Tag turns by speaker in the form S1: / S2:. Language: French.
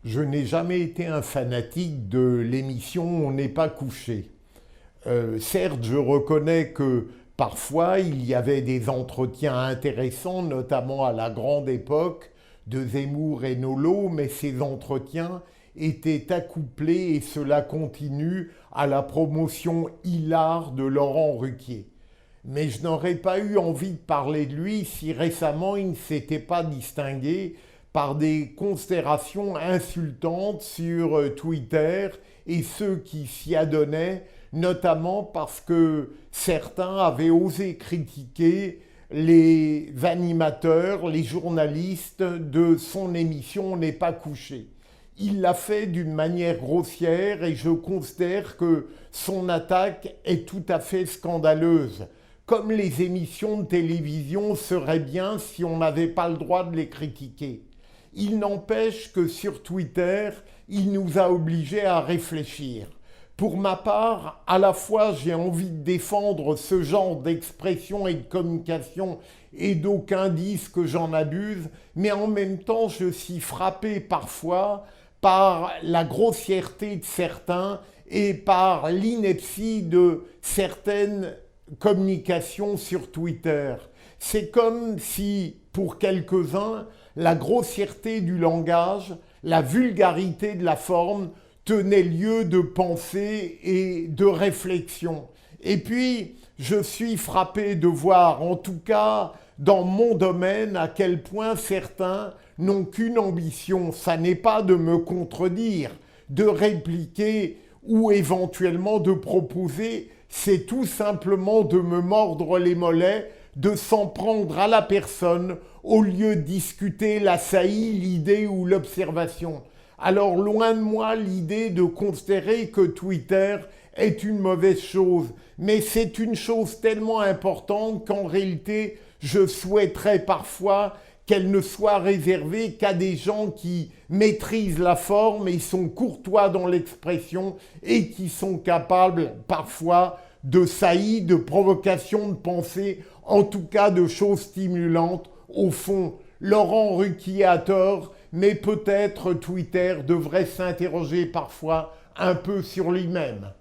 S1: Je n'ai jamais été un fanatique de l'émission On n'est pas couché. Certes, je reconnais que parfois il y avait des entretiens intéressants, notamment à la grande époque de Zemmour et Nolo, mais ces entretiens étaient accouplés, et cela continue, à la promotion hilare de Laurent Ruquier. Mais je n'aurais pas eu envie de parler de lui si récemment il ne s'était pas distingué par des considérations insultantes sur Twitter et ceux qui s'y adonnaient, notamment parce que certains avaient osé critiquer les animateurs, les journalistes de son émission On n'est pas couché. Il l'a fait d'une manière grossière et je considère que son attaque est tout à fait scandaleuse. Comme les émissions de télévision seraient bien si on n'avait pas le droit de les critiquer. Il n'empêche que sur Twitter, il nous a obligés à réfléchir. Pour ma part, à la fois j'ai envie de défendre ce genre d'expression et de communication et d'aucuns disent que j'en abuse, mais en même temps je suis frappé parfois par la grossièreté de certains et par l'ineptie de certaines communications sur Twitter. C'est comme si, pour quelques-uns, la grossièreté du langage, la vulgarité de la forme tenait lieu de pensée et de réflexion. Et puis, je suis frappé de voir, en tout cas dans mon domaine, à quel point certains n'ont qu'une ambition, ça n'est pas de me contredire, de répliquer ou éventuellement de proposer, c'est tout simplement de me mordre les mollets, de s'en prendre à la personne au lieu de discuter la saillie, l'idée ou l'observation. Alors loin de moi l'idée de considérer que Twitter est une mauvaise chose, mais c'est une chose tellement importante qu'en réalité je souhaiterais parfois qu'elle ne soit réservée qu'à des gens qui maîtrisent la forme et sont courtois dans l'expression et qui sont capables parfois de saillies, de provocations de pensée, en tout cas de choses stimulantes. Au fond, Laurent Ruquier a tort, mais peut-être Twitter devrait s'interroger parfois un peu sur lui-même.